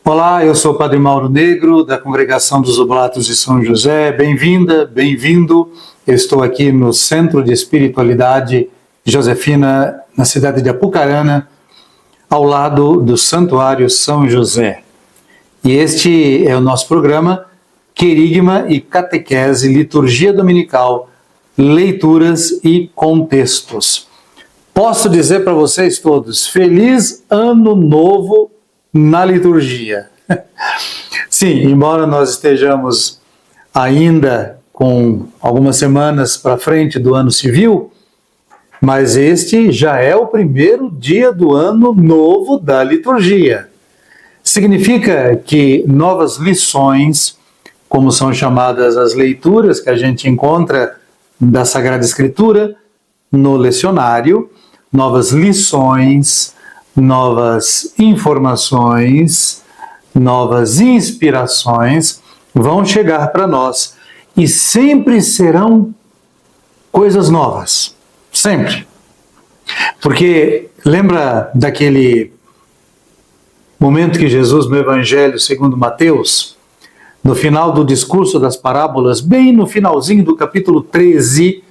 Olá, eu sou o Padre Mauro Negro, da Congregação dos Oblatos de São José. Bem-vinda, bem-vindo. Eu estou aqui no Centro de Espiritualidade Josefina, na cidade de Apucarana, ao lado do Santuário São José. E este é o nosso programa Querigma e Catequese, Liturgia Dominical, Leituras e Contextos. Posso dizer para vocês todos, Feliz Ano Novo na liturgia. Sim, embora nós estejamos ainda com algumas semanas para frente do ano civil, mas este já é o primeiro dia do ano novo da liturgia. Significa que novas lições, como são chamadas as leituras que a gente encontra da Sagrada Escritura no lecionário, novas lições, novas informações, novas inspirações vão chegar para nós e sempre serão coisas novas, sempre. Porque lembra daquele momento que Jesus no Evangelho segundo Mateus, no final do discurso das parábolas, bem no finalzinho do capítulo 13,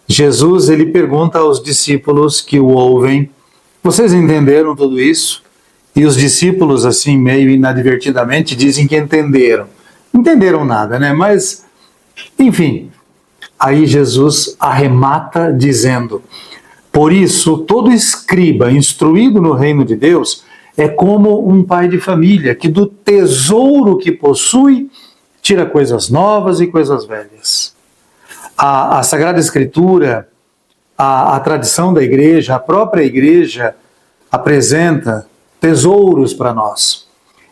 Jesus ele pergunta aos discípulos que o ouvem: vocês entenderam tudo isso? E os discípulos, assim, meio inadvertidamente, dizem que entenderam. Não entenderam nada, né? Mas, enfim, aí Jesus arremata dizendo: por isso, todo escriba instruído no reino de Deus é como um pai de família, que do tesouro que possui, tira coisas novas e coisas velhas. A Sagrada Escritura, a tradição da igreja, a própria igreja apresenta tesouros para nós.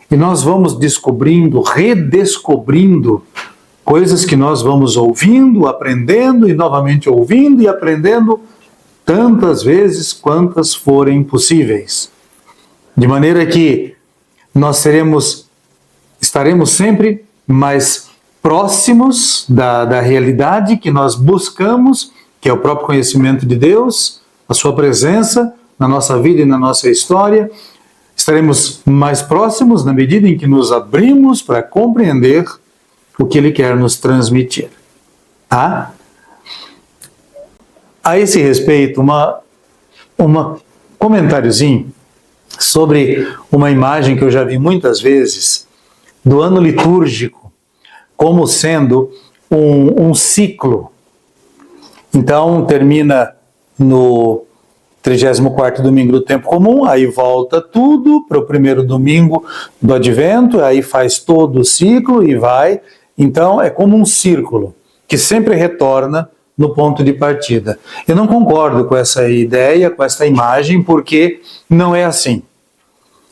E nós vamos descobrindo, redescobrindo coisas que nós vamos ouvindo, aprendendo e novamente ouvindo e aprendendo tantas vezes quantas forem possíveis. De maneira que nós estaremos sempre mais próximos da realidade que nós buscamos, que é o próprio conhecimento de Deus, a sua presença na nossa vida e na nossa história. Estaremos mais próximos na medida em que nos abrimos para compreender o que Ele quer nos transmitir. Tá? A esse respeito, uma comentáriozinho sobre uma imagem que eu já vi muitas vezes do ano litúrgico como sendo um ciclo. Então, termina no 34º domingo do tempo comum, aí volta tudo para o primeiro domingo do Advento, aí faz todo o ciclo e vai. Então, é como um círculo que sempre retorna no ponto de partida. Eu não concordo com essa ideia, com essa imagem, porque não é assim.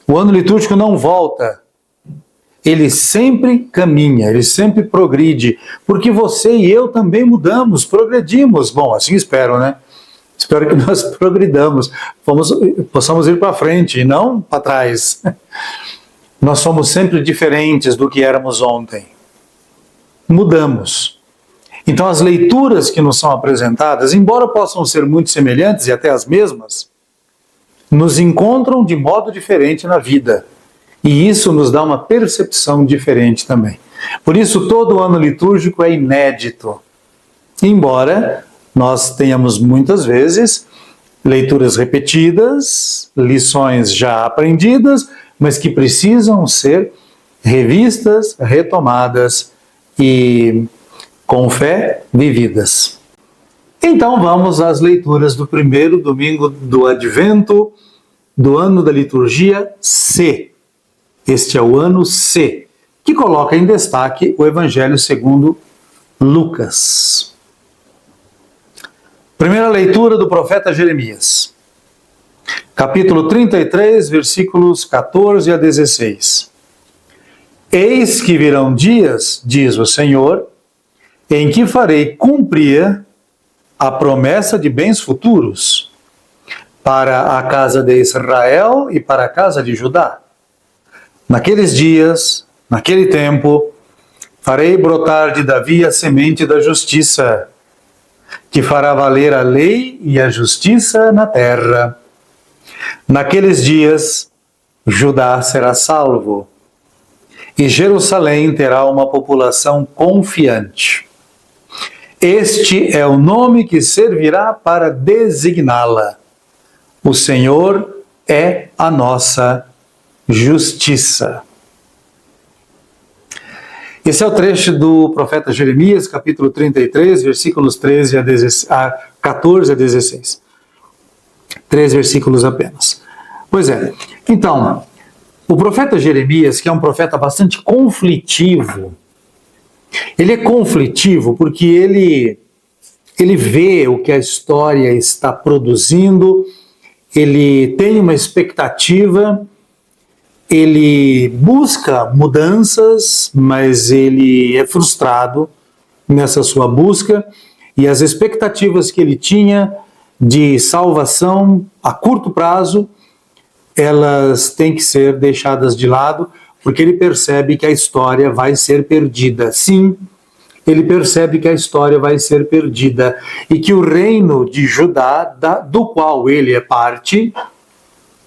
O ano litúrgico não volta. Ele sempre caminha, ele sempre progride, porque você e eu também mudamos, progredimos. Bom, assim espero, né? Espero que nós progridamos, possamos ir para frente e não para trás. Nós somos sempre diferentes do que éramos ontem. Mudamos. Então as leituras que nos são apresentadas, embora possam ser muito semelhantes e até as mesmas, nos encontram de modo diferente na vida. E isso nos dá uma percepção diferente também. Por isso, todo ano litúrgico é inédito. Embora nós tenhamos muitas vezes leituras repetidas, lições já aprendidas, mas que precisam ser revistas, retomadas e, com fé, vividas. Então vamos às leituras do primeiro domingo do Advento, do ano da liturgia C. Este é o ano C, que coloca em destaque o Evangelho segundo Lucas. Primeira leitura do profeta Jeremias. capítulo 33, versículos 14 a 16. Eis que virão dias, diz o Senhor, em que farei cumprir a promessa de bens futuros para a casa de Israel e para a casa de Judá. Naqueles dias, naquele tempo, farei brotar de Davi a semente da justiça, que fará valer a lei e a justiça na terra. Naqueles dias, Judá será salvo, e Jerusalém terá uma população confiante. Este é o nome que servirá para designá-la. O Senhor é a nossa justiça. Esse é o trecho do profeta Jeremias, capítulo 33, versículos 14 a 16. 3 versículos apenas. Pois é, então, o profeta Jeremias, que é um profeta bastante conflitivo, ele é conflitivo porque ele vê o que a história está produzindo, ele tem uma expectativa, ele busca mudanças, mas ele é frustrado nessa sua busca, e as expectativas que ele tinha de salvação a curto prazo, elas têm que ser deixadas de lado, porque ele percebe que a história vai ser perdida. Sim, ele percebe que a história vai ser perdida e que o reino de Judá, do qual ele é parte,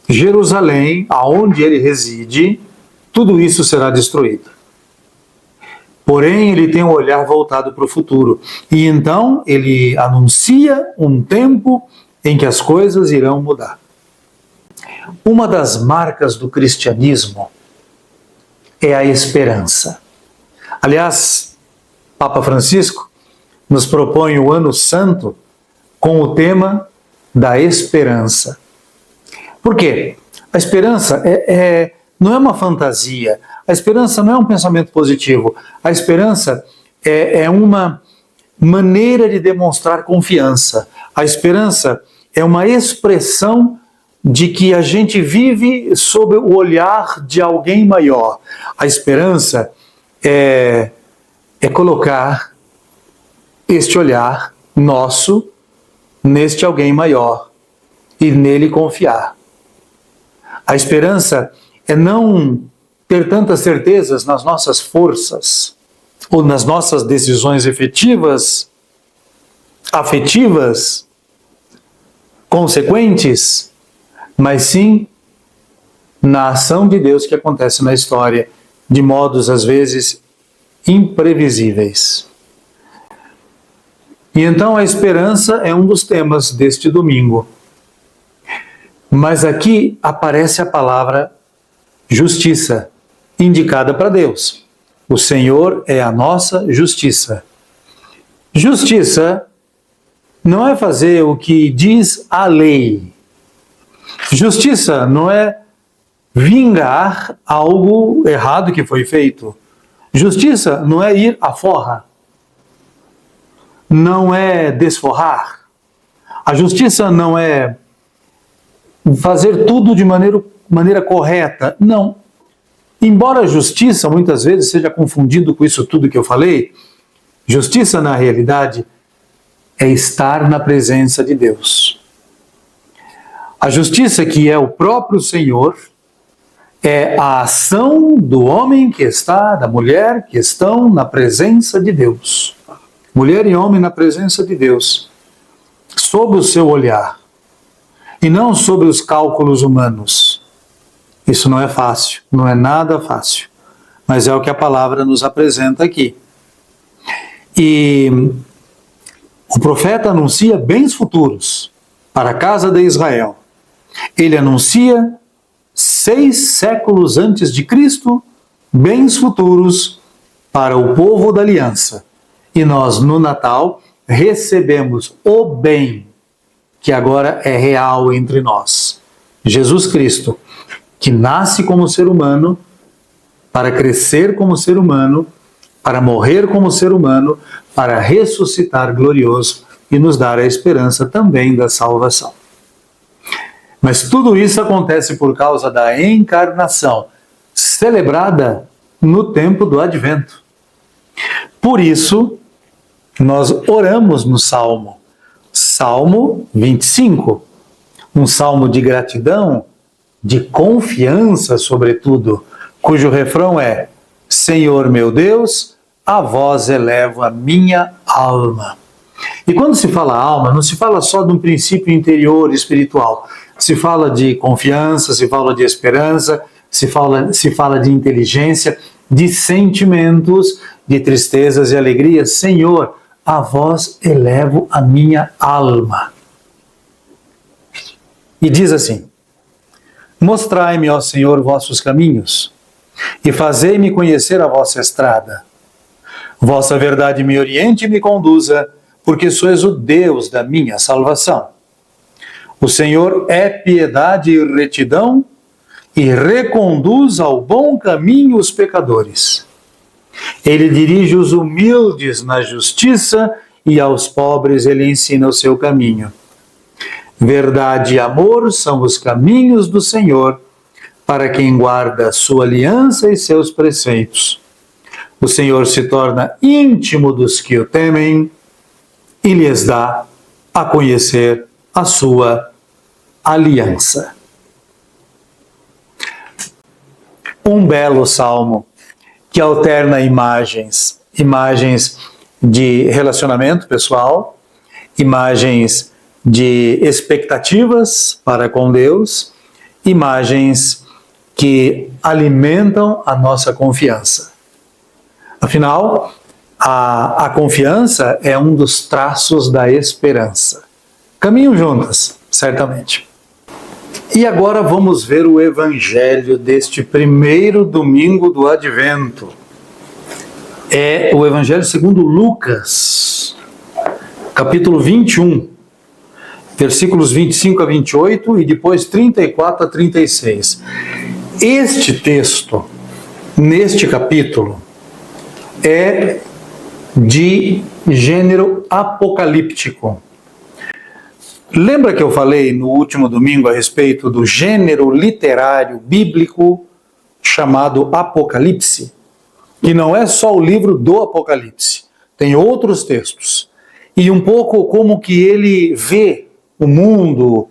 Jerusalém, aonde ele reside, tudo isso será destruído. Porém, ele tem um olhar voltado para o futuro. E então ele anuncia um tempo em que as coisas irão mudar. Uma das marcas do cristianismo é a esperança. Aliás, Papa Francisco nos propõe o Ano Santo com o tema da esperança. Por quê? A esperança não é uma fantasia, a esperança não é um pensamento positivo, a esperança é uma maneira de demonstrar confiança, a esperança é uma expressão de que a gente vive sob o olhar de alguém maior. A esperança é colocar este olhar nosso neste alguém maior e nele confiar. A esperança é não ter tantas certezas nas nossas forças ou nas nossas decisões efetivas, afetivas, consequentes, mas sim na ação de Deus que acontece na história, de modos às vezes imprevisíveis. E então a esperança é um dos temas deste domingo. Mas aqui aparece a palavra justiça, indicada para Deus. O Senhor é a nossa justiça. Justiça não é fazer o que diz a lei. Justiça não é vingar algo errado que foi feito. Justiça não é ir à forra. Não é desforrar. A justiça não é fazer tudo de maneira correta. Não. Embora a justiça muitas vezes seja confundido com isso tudo que eu falei, justiça na realidade é estar na presença de Deus. A justiça, que é o próprio Senhor, é a ação do homem que está, da mulher que estão na presença de Deus. Mulher e homem na presença de Deus, sob o seu olhar, e não sobre os cálculos humanos. Isso não é fácil, não é nada fácil, mas é o que a palavra nos apresenta aqui. E o profeta anuncia bens futuros para a casa de Israel. Ele anuncia 6 séculos antes de Cristo, bens futuros para o povo da aliança. E nós, no Natal, recebemos o bem que agora é real entre nós. Jesus Cristo, que nasce como ser humano, para crescer como ser humano, para morrer como ser humano, para ressuscitar glorioso e nos dar a esperança também da salvação. Mas tudo isso acontece por causa da encarnação, celebrada no tempo do Advento. Por isso, nós oramos no Salmo 25, um salmo de gratidão, de confiança, sobretudo, cujo refrão é: Senhor meu Deus, a vós elevo a minha alma. E quando se fala alma, não se fala só de um princípio interior espiritual. Se fala de confiança, se fala de esperança, se fala de inteligência, de sentimentos, de tristezas e alegrias. Senhor, a vós elevo a minha alma. E diz assim: mostrai-me, ó Senhor, vossos caminhos, e fazei-me conhecer a vossa estrada. Vossa verdade me oriente e me conduza, porque sois o Deus da minha salvação. O Senhor é piedade e retidão, e reconduz ao bom caminho os pecadores. Ele dirige os humildes na justiça, e aos pobres ele ensina o seu caminho. Verdade e amor são os caminhos do Senhor, para quem guarda sua aliança e seus preceitos. O Senhor se torna íntimo dos que o temem e lhes dá a conhecer a sua aliança. Um belo salmo que alterna imagens de relacionamento pessoal, imagens de expectativas para com Deus, imagens que alimentam a nossa confiança. Afinal, a confiança é um dos traços da esperança. Caminham juntas, certamente. E agora vamos ver o evangelho deste primeiro domingo do Advento. É o evangelho segundo Lucas, capítulo 21, versículos 25 a 28 e depois 34 a 36. Este texto, neste capítulo, é de gênero apocalíptico. Lembra que eu falei no último domingo a respeito do gênero literário bíblico chamado Apocalipse? Que não é só o livro do Apocalipse, tem outros textos. E um pouco como que ele vê o mundo,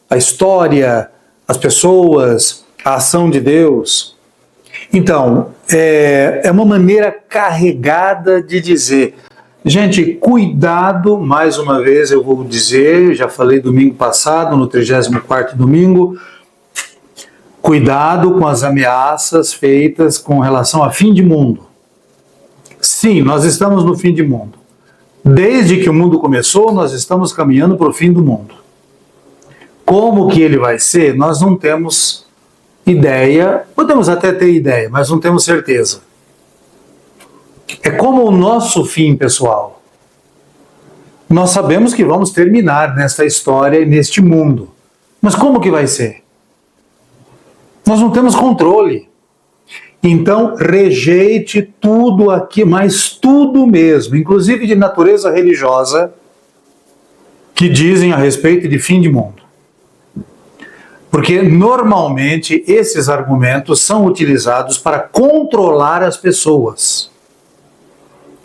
a história, as pessoas, a ação de Deus. Então, é uma maneira carregada de dizer, gente, cuidado, mais uma vez eu vou dizer, já falei domingo passado, no 34º domingo, cuidado com as ameaças feitas com relação a fim de mundo. Sim, nós estamos no fim de mundo. Desde que o mundo começou, nós estamos caminhando para o fim do mundo. Como que ele vai ser, nós não temos ideia, podemos até ter ideia, mas não temos certeza. É como o nosso fim pessoal. Nós sabemos que vamos terminar nesta história e neste mundo. Mas como que vai ser? Nós não temos controle. Então, rejeite tudo aqui, mas tudo mesmo, inclusive de natureza religiosa, que dizem a respeito de fim de mundo. Porque, normalmente, esses argumentos são utilizados para controlar as pessoas.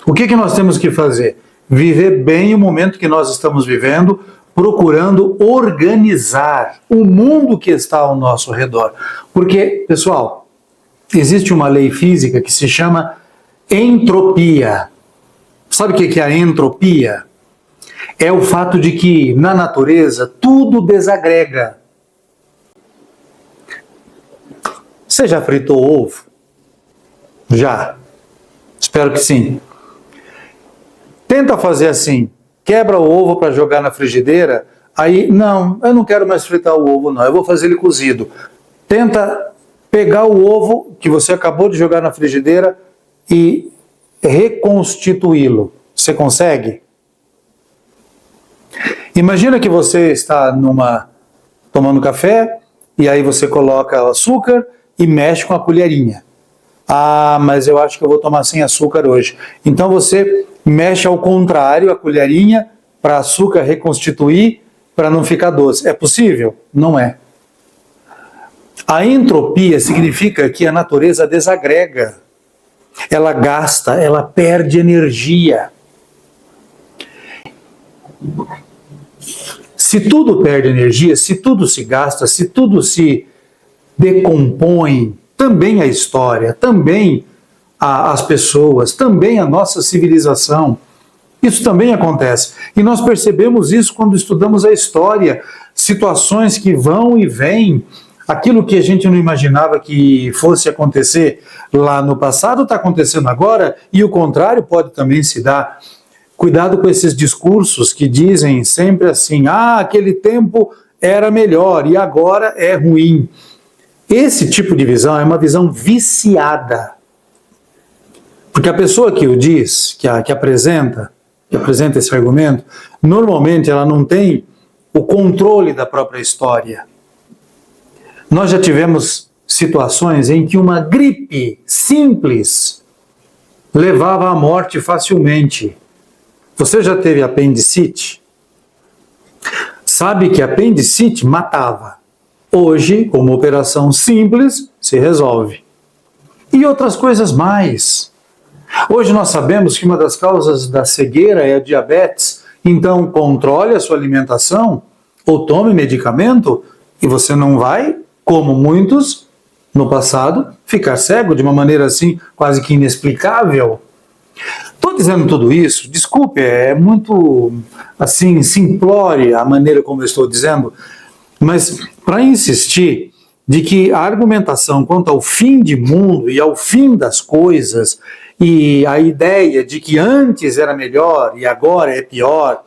O que nós temos que fazer? Viver bem o momento que nós estamos vivendo, procurando organizar o mundo que está ao nosso redor. Porque, pessoal, existe uma lei física que se chama entropia. Sabe o que é a entropia? É o fato de que, na natureza, tudo desagrega. Você já fritou ovo? Já. Espero que sim. Tenta fazer assim, quebra o ovo para jogar na frigideira, aí, não, eu não quero mais fritar o ovo não, eu vou fazer ele cozido. Tenta pegar o ovo que você acabou de jogar na frigideira e reconstituí-lo. Você consegue? Imagina que você está tomando café, e aí você coloca o açúcar e mexe com a colherinha. Ah, mas eu acho que eu vou tomar sem açúcar hoje. Então você mexe ao contrário a colherinha para açúcar reconstituir, para não ficar doce. É possível? Não é. A entropia significa que a natureza desagrega, ela gasta, ela perde energia. Se tudo perde energia, se tudo se gasta, se tudo se decompõe, também a história, também as pessoas, também a nossa civilização. Isso também acontece. E nós percebemos isso quando estudamos a história, situações que vão e vêm. Aquilo que a gente não imaginava que fosse acontecer lá no passado está acontecendo agora, e o contrário pode também se dar. Cuidado com esses discursos que dizem sempre assim: aquele tempo era melhor e agora é ruim. Esse tipo de visão é uma visão viciada. Porque a pessoa que o diz, que apresenta esse argumento, normalmente ela não tem o controle da própria história. Nós já tivemos situações em que uma gripe simples levava à morte facilmente. Você já teve apendicite? Sabe que apendicite matava. Hoje, com uma operação simples, se resolve. E outras coisas mais. Hoje nós sabemos que uma das causas da cegueira é a diabetes. Então, controle a sua alimentação ou tome medicamento e você não vai, como muitos no passado, ficar cego de uma maneira assim quase que inexplicável. Estou dizendo tudo isso, desculpe, é muito assim simplória a maneira como eu estou dizendo, mas para insistir de que a argumentação quanto ao fim de mundo e ao fim das coisas e a ideia de que antes era melhor e agora é pior,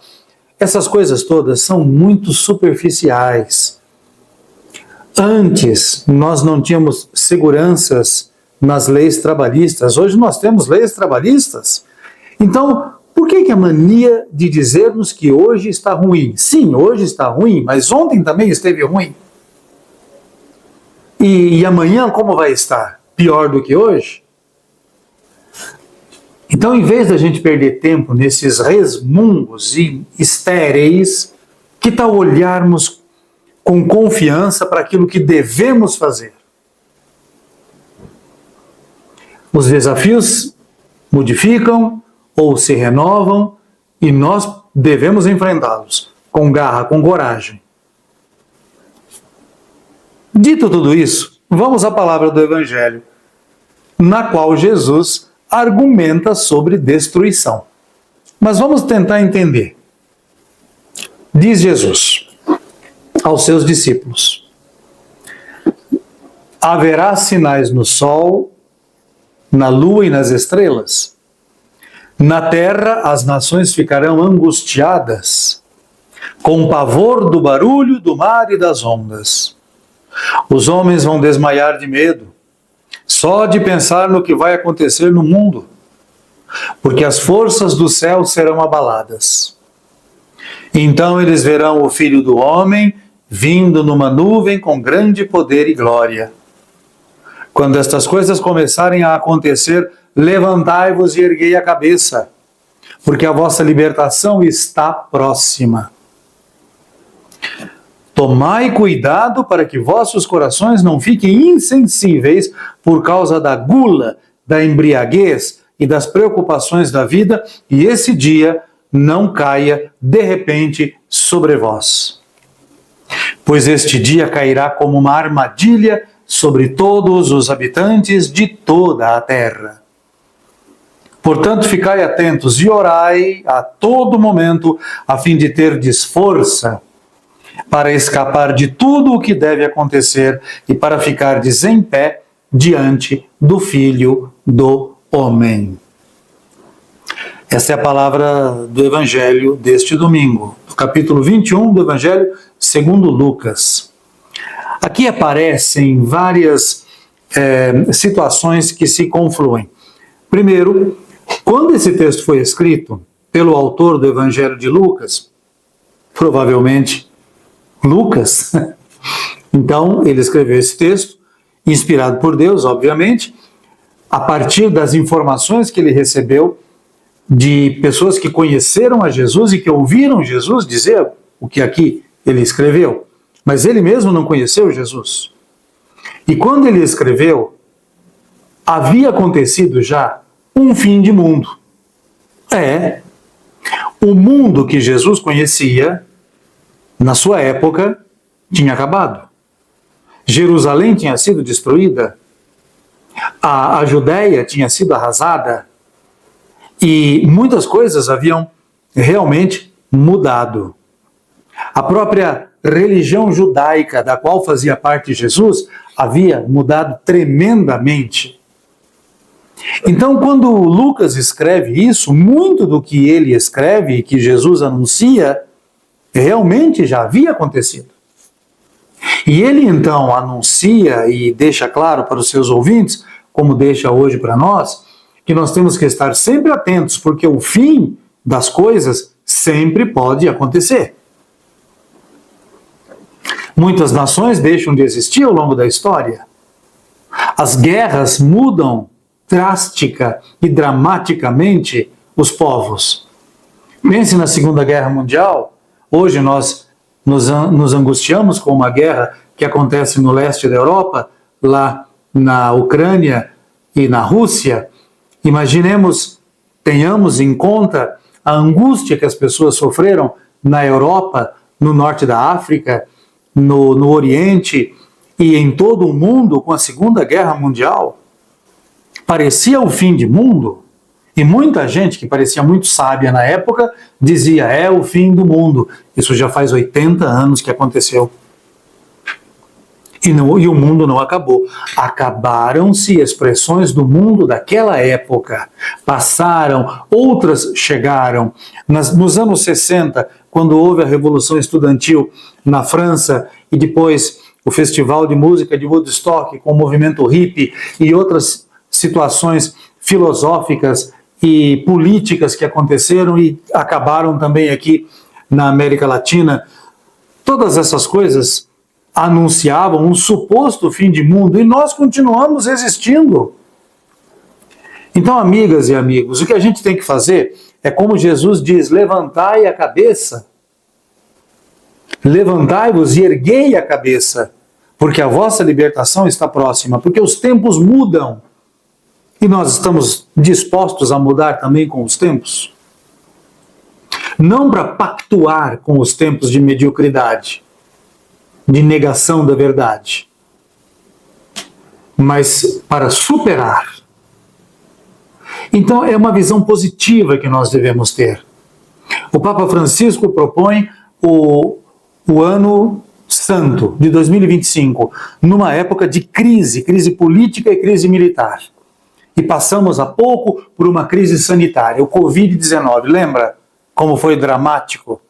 essas coisas todas são muito superficiais. Antes nós não tínhamos seguranças nas leis trabalhistas, hoje nós temos leis trabalhistas. Então, por que a mania de dizermos que hoje está ruim? Sim, hoje está ruim, mas ontem também esteve ruim. E amanhã como vai estar? Pior do que hoje? Então, em vez da gente perder tempo nesses resmungos e estéreis, que tal olharmos com confiança para aquilo que devemos fazer? Os desafios modificam ou se renovam e nós devemos enfrentá-los com garra, com coragem. Dito tudo isso, vamos à palavra do Evangelho, na qual Jesus argumenta sobre destruição. Mas vamos tentar entender. Diz Jesus aos seus discípulos: haverá sinais no sol, na lua e nas estrelas. Na terra as nações ficarão angustiadas, com pavor do barulho do mar e das ondas. Os homens vão desmaiar de medo, só de pensar no que vai acontecer no mundo, porque as forças do céu serão abaladas. Então eles verão o Filho do Homem vindo numa nuvem com grande poder e glória. Quando estas coisas começarem a acontecer, levantai-vos e erguei a cabeça, porque a vossa libertação está próxima. Tomai cuidado para que vossos corações não fiquem insensíveis por causa da gula, da embriaguez e das preocupações da vida, e esse dia não caia de repente sobre vós. Pois este dia cairá como uma armadilha sobre todos os habitantes de toda a terra. Portanto, ficai atentos e orai a todo momento, a fim de terdes força para escapar de tudo o que deve acontecer e para ficardes em pé diante do Filho do Homem. Essa é a palavra do Evangelho deste domingo, do capítulo 21 do Evangelho segundo Lucas. Aqui aparecem várias situações que se confluem. Primeiro, quando esse texto foi escrito pelo autor do Evangelho de Lucas, provavelmente Lucas, então ele escreveu esse texto, inspirado por Deus, obviamente, a partir das informações que ele recebeu de pessoas que conheceram a Jesus e que ouviram Jesus dizer o que aqui ele escreveu. Mas ele mesmo não conheceu Jesus. E quando ele escreveu, havia acontecido já um fim de mundo. O mundo que Jesus conhecia, na sua época, tinha acabado. Jerusalém tinha sido destruída, a Judéia tinha sido arrasada, e muitas coisas haviam realmente mudado. A própria religião judaica, da qual fazia parte Jesus, havia mudado tremendamente. Então, quando Lucas escreve isso, muito do que ele escreve e que Jesus anuncia, realmente já havia acontecido. E ele então anuncia e deixa claro para os seus ouvintes, como deixa hoje para nós, que nós temos que estar sempre atentos, porque o fim das coisas sempre pode acontecer. Muitas nações deixam de existir ao longo da história. As guerras mudam drástica e dramaticamente os povos. Pense na Segunda Guerra Mundial. Hoje nós nos angustiamos com uma guerra que acontece no leste da Europa, lá na Ucrânia e na Rússia. Imaginemos, tenhamos em conta a angústia que as pessoas sofreram na Europa, no norte da África, no Oriente e em todo o mundo com a Segunda Guerra Mundial. Parecia o fim de mundo, e muita gente que parecia muito sábia na época dizia, é o fim do mundo. Isso já faz 80 anos que aconteceu. E o mundo não acabou. Acabaram-se expressões do mundo daquela época. Passaram, outras chegaram. Nos anos 60, quando houve a Revolução Estudantil na França, e depois o Festival de Música de Woodstock, com o movimento hippie e outras situações filosóficas e políticas que aconteceram e acabaram também aqui na América Latina, todas essas coisas anunciavam um suposto fim de mundo e nós continuamos existindo. Então, amigas e amigos, o que a gente tem que fazer é como Jesus diz, levantai a cabeça, levantai-vos e erguei a cabeça, porque a vossa libertação está próxima, porque os tempos mudam. E nós estamos dispostos a mudar também com os tempos? Não para pactuar com os tempos de mediocridade, de negação da verdade, mas para superar. Então é uma visão positiva que nós devemos ter. O Papa Francisco propõe o ano santo de 2025, numa época de crise política e crise militar. E passamos há pouco por uma crise sanitária, o Covid-19. Lembra como foi dramático?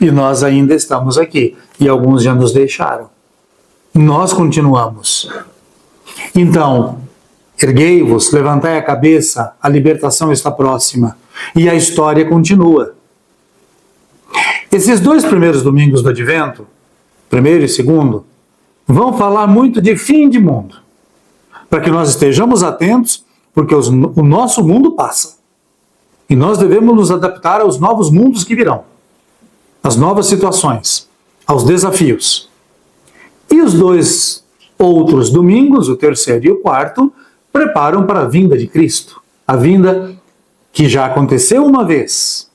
E nós ainda estamos aqui. E alguns já nos deixaram. Nós continuamos. Então, erguei-vos, levantai a cabeça, a libertação está próxima. E a história continua. Esses 2 primeiros domingos do Advento, primeiro e segundo, vão falar muito de fim de mundo. Para que nós estejamos atentos, porque o nosso mundo passa. E nós devemos nos adaptar aos novos mundos que virão, às novas situações, aos desafios. E os 2 outros domingos, o terceiro e o quarto, preparam para a vinda de Cristo. A vinda que já aconteceu uma vez.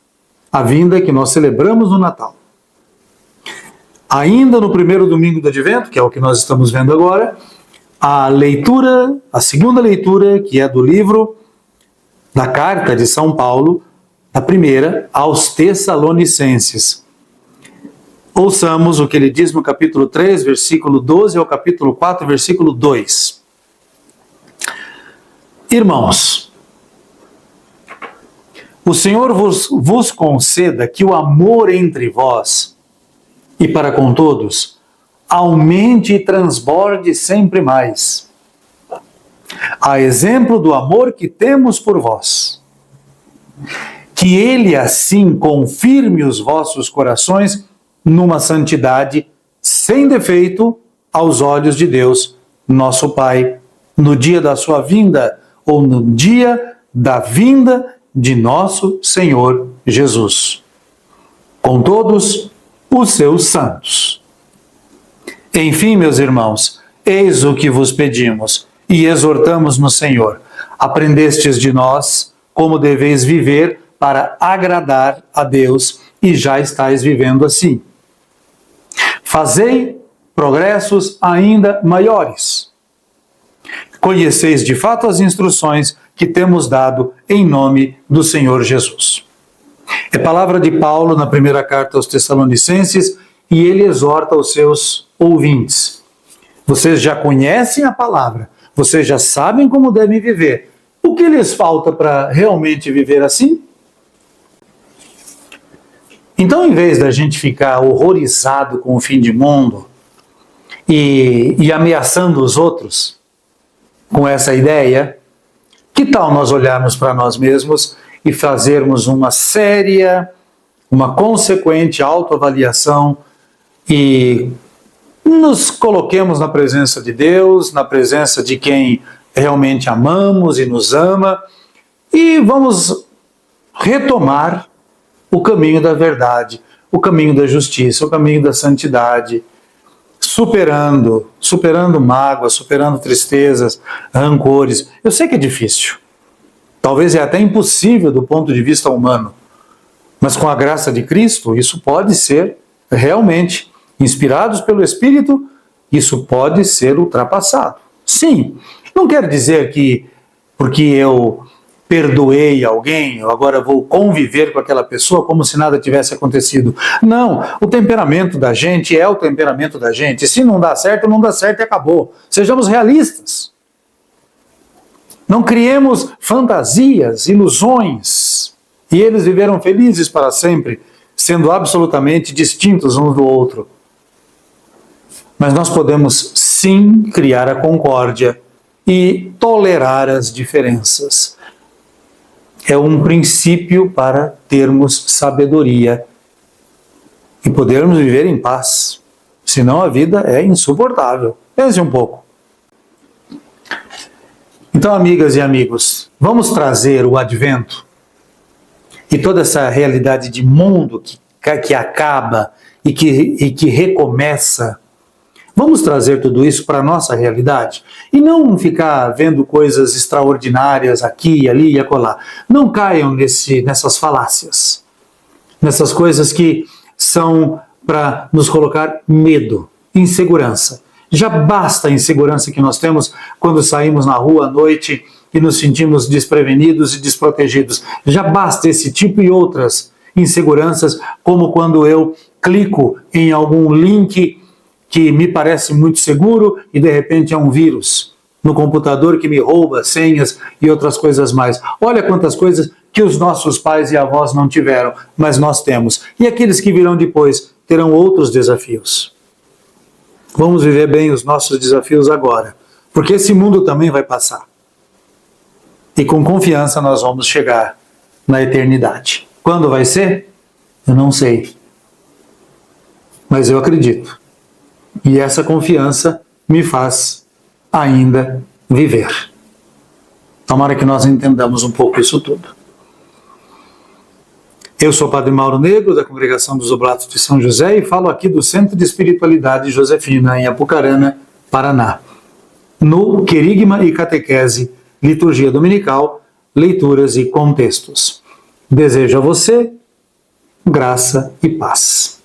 A vinda que nós celebramos no Natal. Ainda no primeiro domingo do Advento, que é o que nós estamos vendo agora, a leitura, a segunda leitura, que é do livro da carta de São Paulo, a primeira, aos Tessalonicenses. Ouçamos o que ele diz no capítulo 3, versículo 12, ao capítulo 4, versículo 2. Irmãos, o Senhor vos conceda que o amor entre vós e para com todos aumente e transborde sempre mais, a exemplo do amor que temos por vós. Que Ele assim confirme os vossos corações numa santidade sem defeito aos olhos de Deus, nosso Pai, no dia da sua vinda ou no dia da vinda de nosso Senhor Jesus, com todos os seus santos. Enfim, meus irmãos, eis o que vos pedimos e exortamos no Senhor. Aprendestes de nós como deveis viver para agradar a Deus e já estáis vivendo assim. Fazei progressos ainda maiores. Conheceis de fato as instruções que temos dado em nome do Senhor Jesus. É palavra de Paulo na primeira carta aos Tessalonicenses e ele exorta os seus ouvintes. Vocês já conhecem a palavra, vocês já sabem como devem viver. O que lhes falta para realmente viver assim? Então, em vez da gente ficar horrorizado com o fim do mundo e ameaçando os outros com essa ideia, que tal nós olharmos para nós mesmos e fazermos uma séria, uma consequente autoavaliação e nos coloquemos na presença de Deus, na presença de quem realmente amamos e nos ama, e vamos retomar o caminho da verdade, o caminho da justiça, o caminho da santidade, superando mágoas, superando tristezas, rancores. Eu sei que é difícil, talvez é até impossível do ponto de vista humano, mas com a graça de Cristo isso pode ser realmente, inspirados pelo Espírito, isso pode ser ultrapassado. Sim, não quer dizer que porque eu perdoei alguém, eu agora vou conviver com aquela pessoa como se nada tivesse acontecido. Não, o temperamento da gente é o temperamento da gente. Se não dá certo, não dá certo e acabou. Sejamos realistas. Não criemos fantasias, ilusões. E eles viveram felizes para sempre, sendo absolutamente distintos um do outro. Mas nós podemos sim criar a concórdia e tolerar as diferenças. É um princípio para termos sabedoria e podermos viver em paz. Senão a vida é insuportável. Pense um pouco. Então, amigas e amigos, vamos trazer o advento e toda essa realidade de mundo que acaba e que recomeça. Vamos trazer tudo isso para a nossa realidade e não ficar vendo coisas extraordinárias aqui, ali e acolá. Não caiam nessas falácias, nessas coisas que são para nos colocar medo, insegurança. Já basta a insegurança que nós temos quando saímos na rua à noite e nos sentimos desprevenidos e desprotegidos. Já basta esse tipo e outras inseguranças, como quando eu clico em algum link que me parece muito seguro e de repente é um vírus no computador que me rouba senhas e outras coisas mais. Olha quantas coisas que os nossos pais e avós não tiveram, mas nós temos. E aqueles que virão depois terão outros desafios. Vamos viver bem os nossos desafios agora, porque esse mundo também vai passar. E com confiança nós vamos chegar na eternidade. Quando vai ser? Eu não sei. Mas eu acredito. E essa confiança me faz ainda viver. Tomara que nós entendamos um pouco isso tudo. Eu sou o Padre Mauro Negro, da Congregação dos Oblatos de São José, e falo aqui do Centro de Espiritualidade Josefina, em Apucarana, Paraná. No Querigma e Catequese, Liturgia Dominical, Leituras e Contextos. Desejo a você graça e paz.